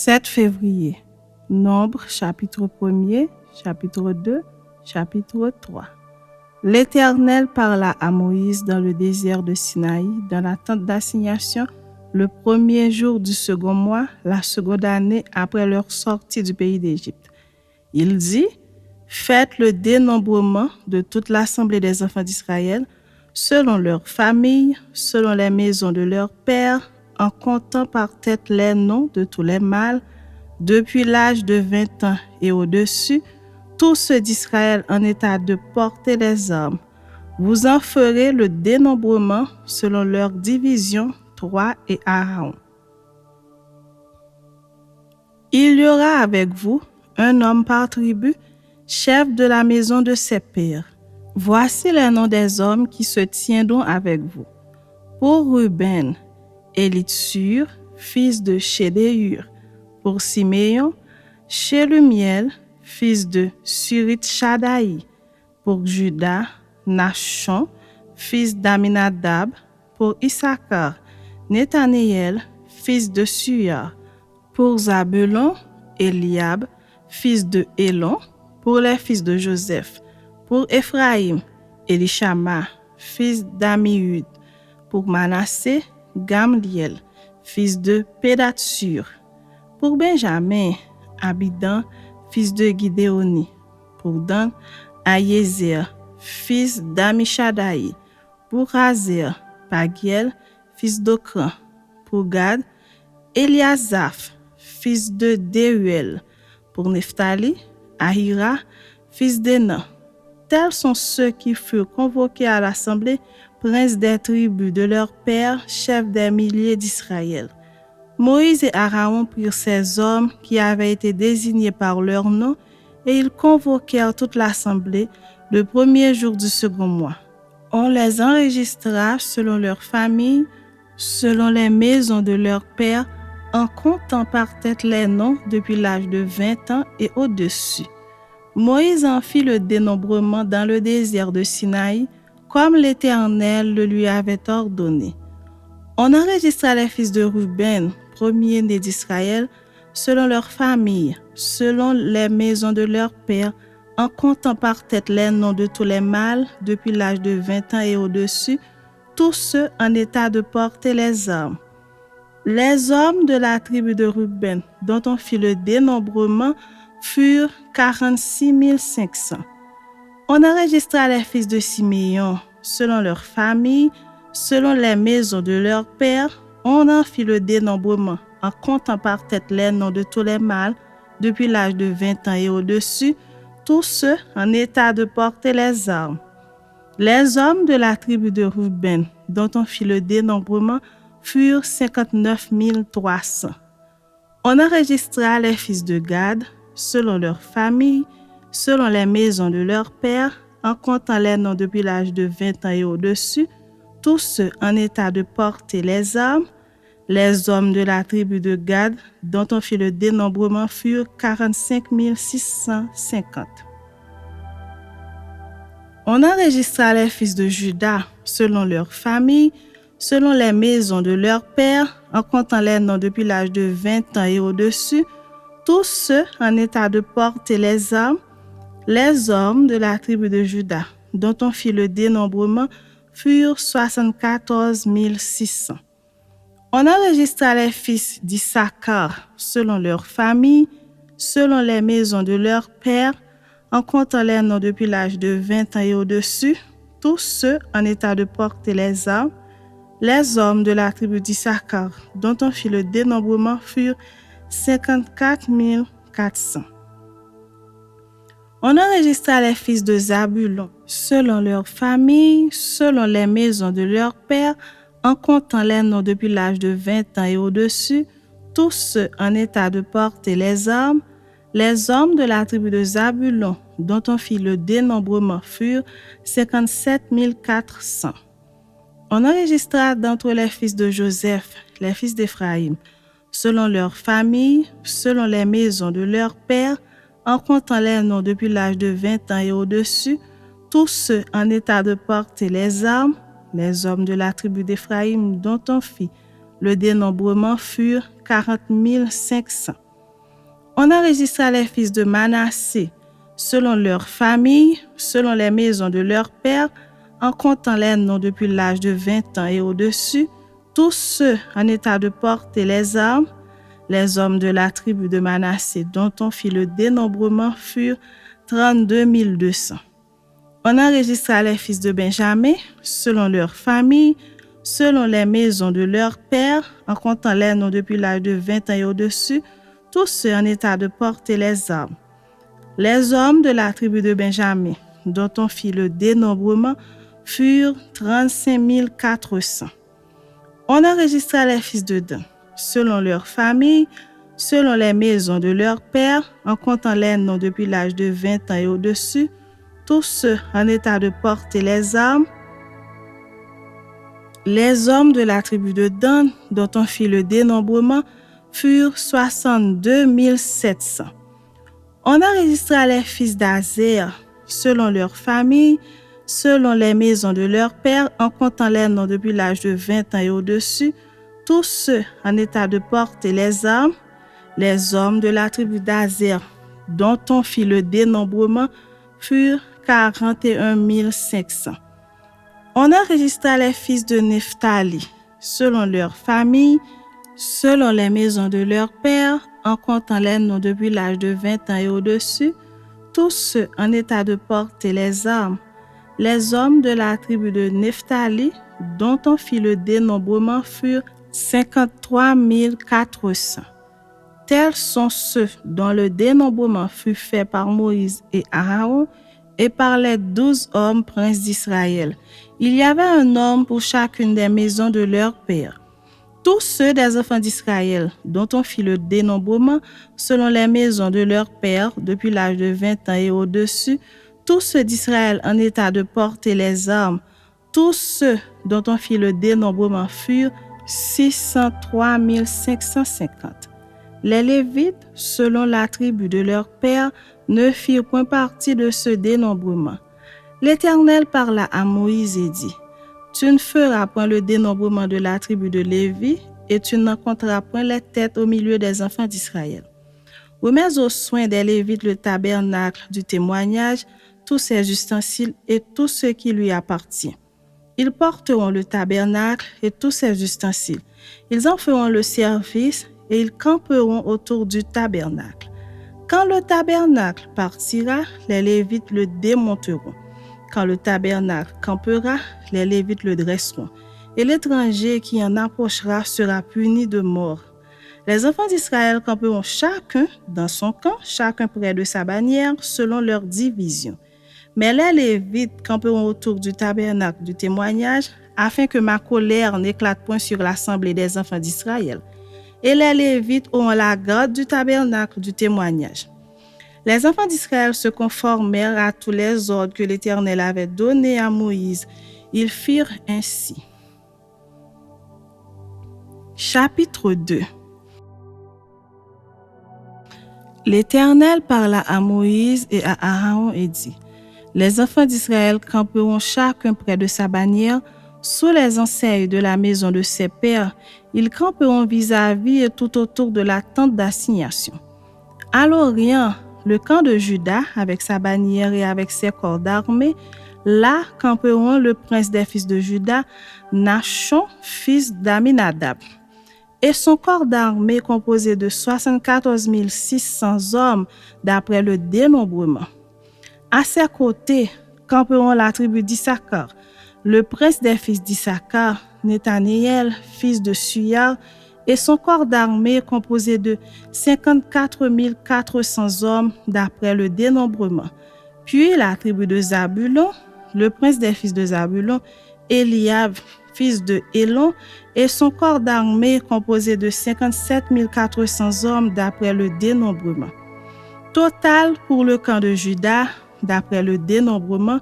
7 février. Nombre, chapitre 1er, chapitre 2, chapitre 3. L'Éternel parla à Moïse dans le désert de Sinaï, dans la tente d'assignation, le premier jour du second mois, la seconde année après leur sortie du pays d'Égypte. Il dit, « Faites le dénombrement de toute l'assemblée des enfants d'Israël, selon leurs familles, selon les maisons de leurs pères, en comptant par tête les noms de tous les mâles, depuis l'âge de 20 ans et au-dessus, tous ceux d'Israël en état de porter les armes. Vous en ferez le dénombrement selon leur division, toi et Aaron. Il y aura avec vous un homme par tribu, chef de la maison de ses pères. Voici les noms des hommes qui se tiendront avec vous. Pour Ruben, Élitsur, fils de Chédéur. Pour Siméon, Shelumiel, fils de Surith-Shadaï. Pour Juda, Nachon, fils d'Aminadab. Pour Issachar, Nethanéel, fils de Suar. Pour Zabulon, Eliab, fils de Élon. Pour les fils de Joseph. Pour Éphraïm, Élishama, fils d'Amihud. Pour Manassé, Gamliel, fils de Pédatsur. Pour Benjamin, Abidan, fils de Gidéoni. Pour Dan, Aïézer, fils d'Amishadaï. Pour Azer, Pagiel, fils d'Okran. Pour Gad, Eliasaph, fils de Déuel. Pour Nephtali, Ahira, fils d'Enan. Tels sont ceux qui furent convoqués à l'assemblée, princes des tribus de leurs pères, chefs des milliers d'Israël. Moïse et Aaron prirent ces hommes qui avaient été désignés par leur nom et ils convoquèrent toute l'assemblée le premier jour du second mois. On les enregistra selon leurs familles, selon les maisons de leurs pères, en comptant par tête les noms depuis l'âge de 20 ans et au-dessus. Moïse en fit le dénombrement dans le désert de Sinaï, comme l'Éternel le lui avait ordonné. On enregistra les fils de Ruben, premier-né d'Israël, selon leurs familles, selon les maisons de leurs pères, en comptant par tête les noms de tous les mâles depuis l'âge de 20 ans et au-dessus, tous ceux en état de porter les armes. Les hommes de la tribu de Ruben, dont on fit le dénombrement, furent 46 500. On enregistra les fils de Siméon, selon leurs familles, selon les maisons de leurs pères. On en fit le dénombrement, en comptant par tête les noms de tous les mâles, depuis l'âge de 20 ans et au-dessus, tous ceux en état de porter les armes. Les hommes de la tribu de Ruben, dont on fit le dénombrement, furent 59 300. On enregistra les fils de Gad, selon leurs familles, selon les maisons de leurs pères, en comptant les noms depuis l'âge de 20 ans et au-dessus, tous ceux en état de porter les armes. Les hommes de la tribu de Gad, dont on fit le dénombrement, furent 45 650. On enregistra les fils de Juda, selon leurs familles, selon les maisons de leurs pères, en comptant les noms depuis l'âge de 20 ans et au-dessus, tous ceux en état de porter les armes. Les hommes de la tribu de Juda, dont on fit le dénombrement, furent 74 600. On enregistra les fils d'Issachar, selon leurs familles, selon les maisons de leurs pères, en comptant les noms depuis l'âge de 20 ans et au-dessus, tous ceux en état de porter les armes. Les hommes de la tribu d'Issachar, dont on fit le dénombrement, furent 54 400. On enregistra les fils de Zabulon, selon leurs familles, selon les maisons de leurs pères, en comptant les noms depuis l'âge de 20 ans et au-dessus, tous ceux en état de porter les armes. Les hommes de la tribu de Zabulon, dont on fit le dénombrement, furent 57 400. On enregistra d'entre les fils de Joseph, les fils d'Éphraïm, selon leurs familles, selon les maisons de leurs pères, en comptant les noms depuis l'âge de 20 ans et au-dessus, tous ceux en état de porter les armes. Les hommes de la tribu d'Éphraïm, dont on fit le dénombrement, furent 40 500. On enregistra les fils de Manassé, selon leur famille, selon les maisons de leur père, en comptant les noms depuis l'âge de 20 ans et au-dessus, tous ceux en état de porter les armes, les hommes de la tribu de Manassé dont on fit le dénombrement furent 32 200. On enregistra les fils de Benjamin, selon leur famille, selon les maisons de leur père, en comptant les noms depuis l'âge de 20 ans et au-dessus, tous ceux en état de porter les armes. Les hommes de la tribu de Benjamin, dont on fit le dénombrement, furent 35 400. On enregistra les fils de Dan, selon leur famille, selon les maisons de leur père, en comptant les noms depuis l'âge de 20 ans et au-dessus, tous ceux en état de porter les armes. Les hommes de la tribu de Dan, dont on fit le dénombrement, furent 62 700. On enregistra les fils d'Azer, selon leur famille, selon les maisons de leur père, en comptant les noms depuis l'âge de 20 ans et au-dessus, tous ceux en état de porter les armes. Les hommes de la tribu d'Azer, dont on fit le dénombrement, furent 41 500. On enregistra les fils de Nephtali, selon leur famille, selon les maisons de leur père, en comptant les noms depuis l'âge de 20 ans et au-dessus, tous ceux en état de porter les armes. Les hommes de la tribu de Nephtali, dont on fit le dénombrement, furent 53 400. Tels sont ceux dont le dénombrement fut fait par Moïse et Aaron et par les 12 hommes princes d'Israël. Il y avait un homme pour chacune des maisons de leur père. Tous ceux des enfants d'Israël, dont on fit le dénombrement, selon les maisons de leur père, depuis l'âge de 20 ans et au-dessus, tous ceux d'Israël en état de porter les armes, tous ceux dont on fit le dénombrement furent 603 550. Les Lévites, selon la tribu de leur père, ne firent point partie de ce dénombrement. L'Éternel parla à Moïse et dit, « Tu ne feras point le dénombrement de la tribu de Lévi, et tu n'en compteras point les têtes au milieu des enfants d'Israël. Remets aux soins des Lévites le tabernacle du témoignage, tous ses ustensiles et tout ce qui lui appartient. Ils porteront le tabernacle et tous ses ustensiles. Ils en feront le service et ils camperont autour du tabernacle. Quand le tabernacle partira, les Lévites le démonteront. Quand le tabernacle campera, les Lévites le dresseront. Et l'étranger qui en approchera sera puni de mort. Les enfants d'Israël camperont chacun dans son camp, chacun près de sa bannière, selon leur division. Mais les Lévites camperont autour du tabernacle du témoignage, afin que ma colère n'éclate point sur l'assemblée des enfants d'Israël. Et les Lévites auront la garde du tabernacle du témoignage. Les enfants d'Israël se conformèrent à tous les ordres que l'Éternel avait donnés à Moïse. Ils firent ainsi. Chapitre 2. L'Éternel parla à Moïse et à Aaron et dit, « Les enfants d'Israël camperont chacun près de sa bannière, sous les enseignes de la maison de ses pères. Ils camperont vis-à-vis et tout autour de la tente d'assignation. À l'Orient, le camp de Juda, avec sa bannière et avec ses corps d'armée, là camperont le prince des fils de Juda, Nachon, fils d'Aminadab, et son corps d'armée composé de 74 600 hommes d'après le dénombrement. À ses côtés camperont la tribu d'Issachar, le prince des fils d'Issachar, Nethanéel, fils de Suyar, et son corps d'armée composé de 54 400 hommes d'après le dénombrement. Puis la tribu de Zabulon, le prince des fils de Zabulon, Eliab, fils de Hélon, et son corps d'armée composé de 57 400 hommes d'après le dénombrement. Total pour le camp de Juda, d'après le dénombrement,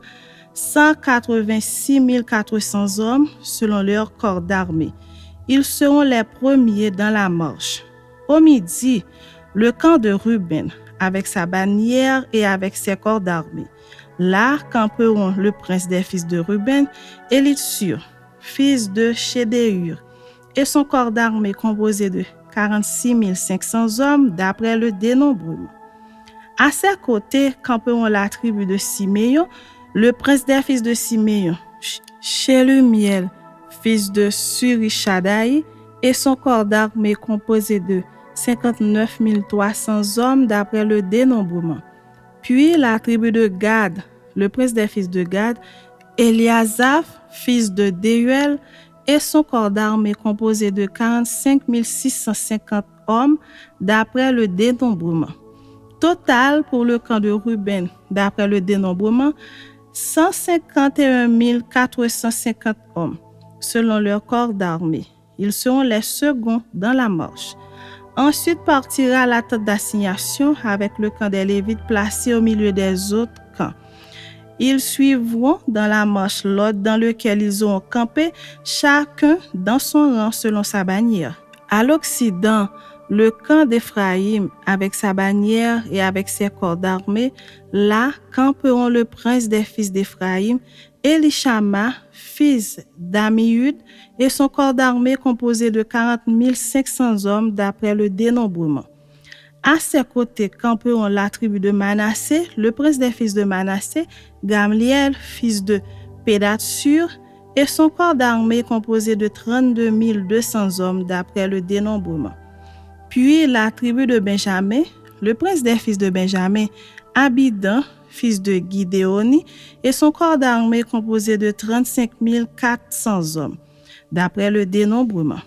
186 400 hommes selon leur corps d'armée. Ils seront les premiers dans la marche. Au midi, le camp de Ruben, avec sa bannière et avec ses corps d'armée. Là camperont le prince des fils de Ruben, Élitsur, fils de Chédéur, et son corps d'armée composé de 46 500 hommes d'après le dénombrement. À ses côtés camperont la tribu de Siméon, le prince des fils de Siméon, Shelumiel, fils de Surishadaï, et son corps d'armée composé de 59 300 hommes d'après le dénombrement. Puis la tribu de Gad, le prince des fils de Gad, Eliasaph, fils de Deuel, et son corps d'armée composé de 45 650 hommes d'après le dénombrement. Total pour le camp de Ruben, d'après le dénombrement, 151 450 hommes, selon leur corps d'armée. Ils seront les seconds dans la marche. Ensuite partira la tente d'assignation avec le camp des Lévites placé au milieu des autres camps. Ils suivront dans la marche l'ordre dans lequel ils auront campé, chacun dans son rang selon sa bannière. À l'Occident, le camp d'Éphraïm avec sa bannière et avec ses corps d'armée, là camperont le prince des fils d'Éphraïm, Élishama, fils d'Amihud, et son corps d'armée composé de 40 500 hommes d'après le dénombrement. À ses côtés camperont la tribu de Manassé, le prince des fils de Manassé, Gamliel, fils de Pédatsur, et son corps d'armée composé de 32 200 hommes d'après le dénombrement. Puis la tribu de Benjamin, le prince des fils de Benjamin, Abidan, fils de Gidéoni, et son corps d'armée composé de 35 400 hommes, d'après le dénombrement.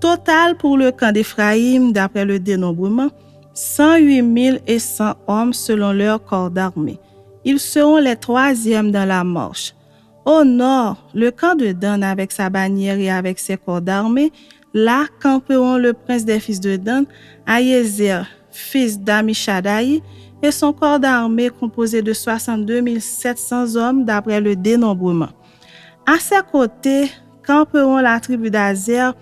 Total pour le camp d'Éphraïm, d'après le dénombrement, 108 100 hommes selon leur corps d'armée. Ils seront les troisièmes dans la marche. Au nord, le camp de Dan avec sa bannière et avec ses corps d'armée, là camperont le prince des fils de Dan, Aïezer, fils d'Amishadaï, et son corps d'armée composé de 62 700 hommes d'après le dénombrement. À ses côtés camperont la tribu d'Azer,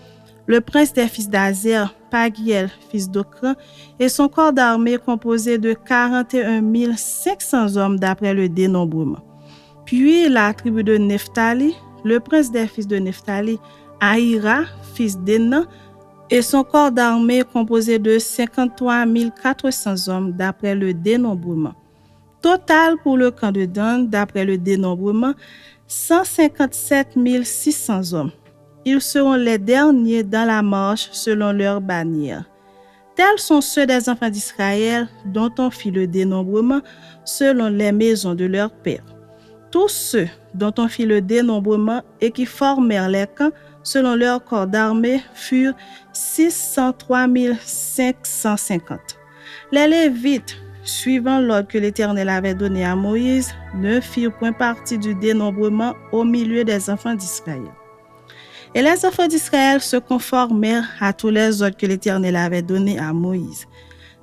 le prince des fils d'Azer, Pagiel, fils d'Okran, et son corps d'armée composé de 41 500 hommes d'après le dénombrement. Puis la tribu de Nephtali, le prince des fils de Nephtali, Aïra, fils d'Enan, et son corps d'armée composé de 53 400 hommes d'après le dénombrement. Total pour le camp de Dan, d'après le dénombrement, 157 600 hommes. Ils seront les derniers dans la marche selon leur bannière. Tels sont ceux des enfants d'Israël dont on fit le dénombrement selon les maisons de leurs pères. Tous ceux dont on fit le dénombrement et qui formèrent les camps selon leur corps d'armée furent 603 550. Les Lévites, suivant l'ordre que l'Éternel avait donné à Moïse, ne firent point partie du dénombrement au milieu des enfants d'Israël. Et les enfants d'Israël se conformèrent à tous les ordres que l'Éternel avait donnés à Moïse.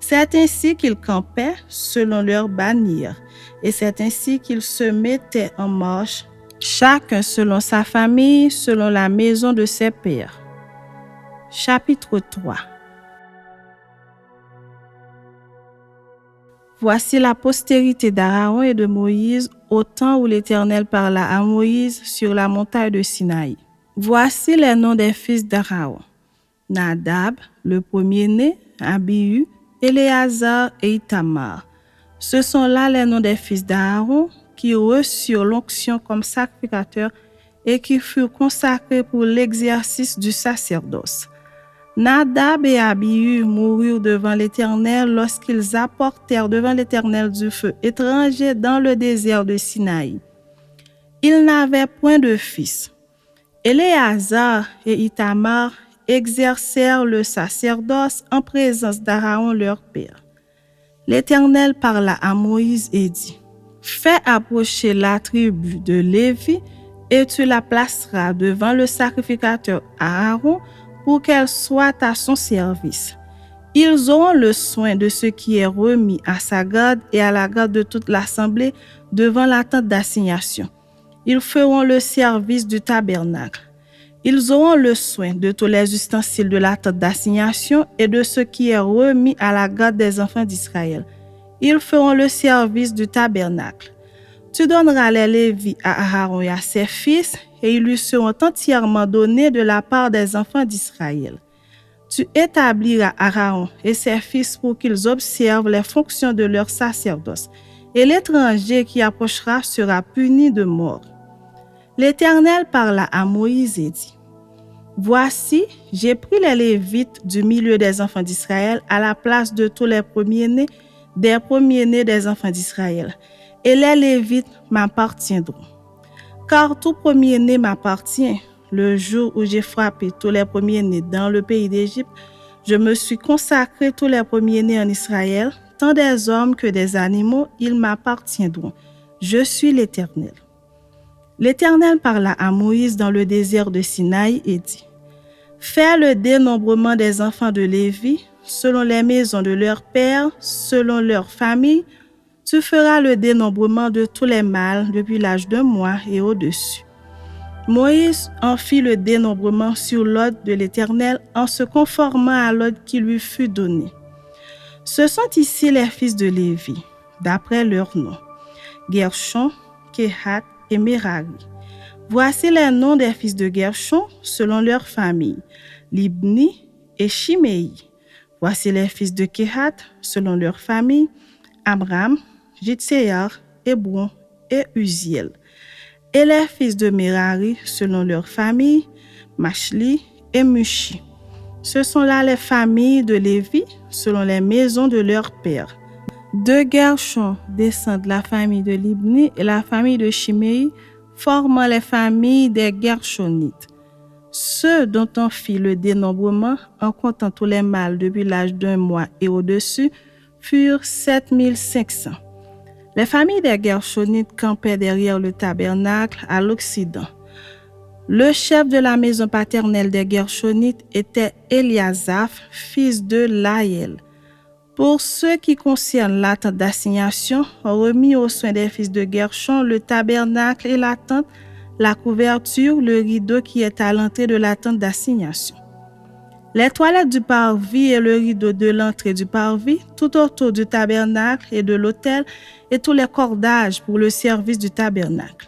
C'est ainsi qu'ils campaient selon leur bannière, et c'est ainsi qu'ils se mettaient en marche, chacun selon sa famille, selon la maison de ses pères. Chapitre 3. Voici la postérité d'Aaron et de Moïse au temps où l'Éternel parla à Moïse sur la montagne de Sinaï. Voici les noms des fils d'Aaron: Nadab, le premier-né, Abihu, Éléazar et Itamar. Ce sont là les noms des fils d'Aaron qui reçurent l'onction comme sacrificateurs et qui furent consacrés pour l'exercice du sacerdoce. Nadab et Abihu moururent devant l'Éternel lorsqu'ils apportèrent devant l'Éternel du feu étranger dans le désert de Sinaï. Ils n'avaient point de fils. Éléazar et Itamar exercèrent le sacerdoce en présence d'Aaron leur père. L'Éternel parla à Moïse et dit: Fais approcher la tribu de Lévi et tu la placeras devant le sacrificateur Aaron pour qu'elle soit à son service. Ils auront le soin de ce qui est remis à sa garde et à la garde de toute l'assemblée devant la tente d'assignation. Ils feront le service du tabernacle. Ils auront le soin de tous les ustensiles de la tente d'assignation et de ce qui est remis à la garde des enfants d'Israël. Ils feront le service du tabernacle. Tu donneras les Lévis à Aaron et à ses fils, et ils lui seront entièrement donnés de la part des enfants d'Israël. Tu établiras Aaron et ses fils pour qu'ils observent les fonctions de leur sacerdoce, et l'étranger qui approchera sera puni de mort. L'Éternel parla à Moïse et dit, « Voici, j'ai pris les Lévites du milieu des enfants d'Israël à la place de tous les premiers-nés des enfants d'Israël, et les Lévites m'appartiendront. Car tout premier-né m'appartient. Le jour où j'ai frappé tous les premiers-nés dans le pays d'Égypte, je me suis consacré tous les premiers-nés en Israël, tant des hommes que des animaux, ils m'appartiendront. Je suis l'Éternel. » L'Éternel parla à Moïse dans le désert de Sinaï et dit, « Fais le dénombrement des enfants de Lévi, selon les maisons de leurs pères, selon leurs familles. Tu feras le dénombrement de tous les mâles depuis l'âge d'1 mois et au-dessus. » Moïse en fit le dénombrement sur l'ordre de l'Éternel en se conformant à l'ordre qui lui fut donné. Ce sont ici les fils de Lévi, d'après leurs noms, Gershon, Kehath et Merari. Voici les noms des fils de Gershon selon leurs familles, Libni et Shimei. Voici les fils de Kehath selon leurs familles, Amram, Jitséar, Hébron et Uziel. Et les fils de Merari selon leurs familles, Machli et Mushi. Ce sont là les familles de Lévi selon les maisons de leurs pères. De Gershon descendent la famille de Libni et la famille de Shimei, formant les familles des Gershonites. Ceux dont on fit le dénombrement, en comptant tous les mâles depuis l'âge d'1 mois et au-dessus, furent 7500. Les familles des Gershonites campaient derrière le tabernacle à l'Occident. Le chef de la maison paternelle des Gershonites était Eliasaph, fils de Laïel. Pour ce qui concerne la tente d'assignation, on remit aux soins des fils de Gershon le tabernacle et la tente, la couverture, le rideau qui est à l'entrée de la tente d'assignation. Les toilettes du parvis et le rideau de l'entrée du parvis, tout autour du tabernacle et de l'autel, et tous les cordages pour le service du tabernacle.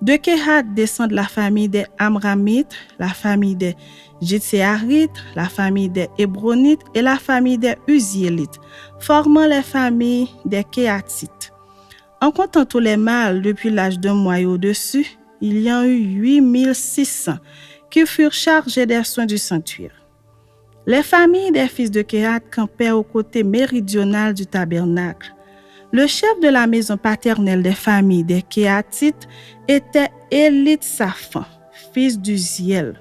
De Kehath descendent la famille des Amramites, la famille des Jitséarites, la famille des Hébronites et la famille des Uziélites, formant les familles des Kehathites. En comptant tous les mâles depuis l'âge d'1 mois et au-dessus, il y en eut 8600 qui furent chargés des soins du sanctuaire. Les familles des fils de Kehath campaient au côté méridional du tabernacle. Le chef de la maison paternelle des familles des Kehathites était Élitsaphan, fils d'Uziel.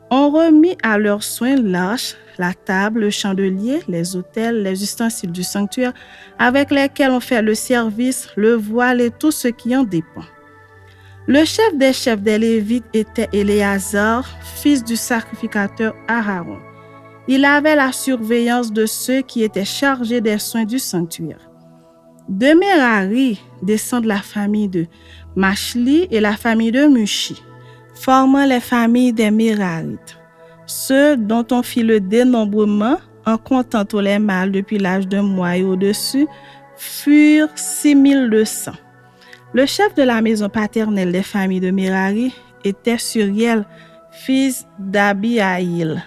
On remit à leurs soins l'arche, la table, le chandelier, les autels, les ustensiles du sanctuaire avec lesquels on fait le service, le voile et tout ce qui en dépend. Le chef des Lévites était Éléazar, fils du sacrificateur Aaron. Il avait la surveillance de ceux qui étaient chargés des soins du sanctuaire. De Merari descendent la famille de Machli et la famille de Mushi, formant les familles des Merarites. Ceux dont on fit le dénombrement en comptant tous les mâles depuis l'âge d'1 mois et au-dessus furent 6200. Le chef de la maison paternelle des familles de Merari était Suriel, fils d'Abihaïl.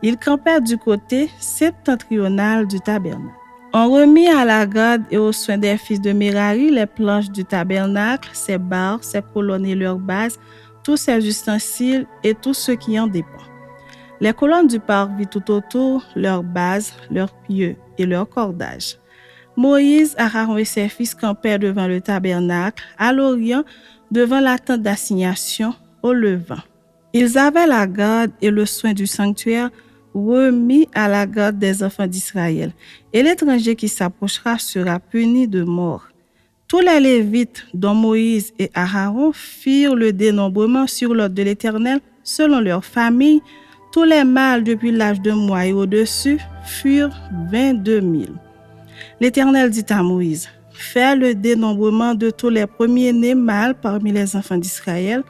Il campait du côté septentrional du tabernacle. On remit à la garde et aux soins des fils de Merari les planches du tabernacle, ses barres, ses colonnes et leurs bases, tous ses ustensiles et tout ce qui en dépend. Les colonnes du parvis tout autour, leurs bases, leurs pieux et leurs cordages. Moïse, Aaron et ses fils campaient devant le tabernacle, à l'orient, devant la tente d'assignation, au levant. Ils avaient la garde et le soin du sanctuaire remis à la garde des enfants d'Israël, et l'étranger qui s'approchera sera puni de mort. Tous les Lévites, dont Moïse et Aaron, firent le dénombrement sur l'ordre de l'Éternel, selon leur famille. Tous les mâles depuis l'âge d'1 mois et au-dessus furent 22 000. L'Éternel dit à Moïse, « Fais le dénombrement de tous les premiers-nés mâles parmi les enfants d'Israël,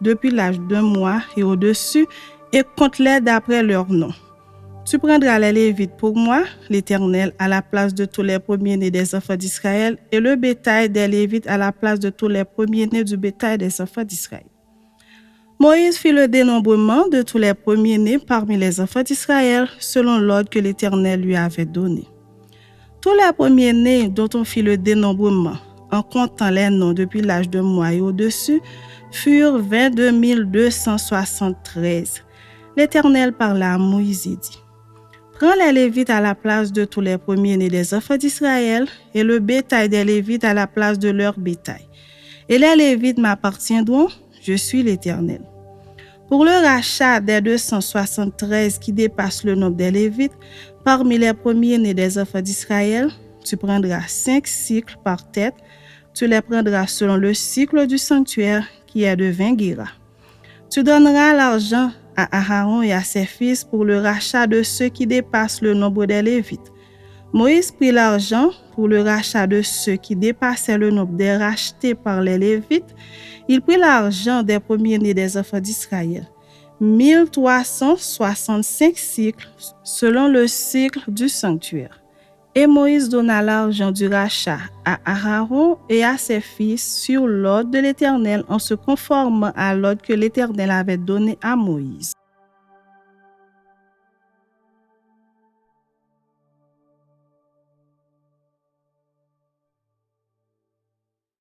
depuis l'âge d'1 mois et au-dessus, et compte-les d'après leurs noms. Tu prendras les Lévites pour moi, l'Éternel, à la place de tous les premiers-nés des enfants d'Israël, et le bétail des Lévites à la place de tous les premiers-nés du bétail des enfants d'Israël. Moïse fit le dénombrement de tous les premiers-nés parmi les enfants d'Israël, selon l'ordre que l'Éternel lui avait donné. Tous les premiers-nés dont on fit le dénombrement, en comptant les noms depuis l'âge de mois et au-dessus, furent 22 273. L'Éternel parla à Moïse et dit: Prends les Lévites à la place de tous les premiers-nés des enfants d'Israël, et le bétail des Lévites à la place de leur bétail. Et les Lévites m'appartiendront, je suis l'Éternel. Pour le rachat des 273 qui dépassent le nombre des Lévites, parmi les premiers-nés des enfants d'Israël, tu prendras 5 cycles par tête. Tu les prendras selon le cycle du sanctuaire qui est de 20 guéras. Tu donneras l'argent à Aaron et à ses fils pour le rachat de ceux qui dépassent le nombre des Lévites. Moïse prit l'argent pour le rachat de ceux qui dépassaient le nombre des rachetés par les Lévites. Il prit l'argent des premiers-nés des enfants d'Israël, 1365 cycles selon le cycle du sanctuaire. Et Moïse donna l'argent du rachat à Aaron et à ses fils sur l'ordre de l'Éternel en se conformant à l'ordre que l'Éternel avait donné à Moïse.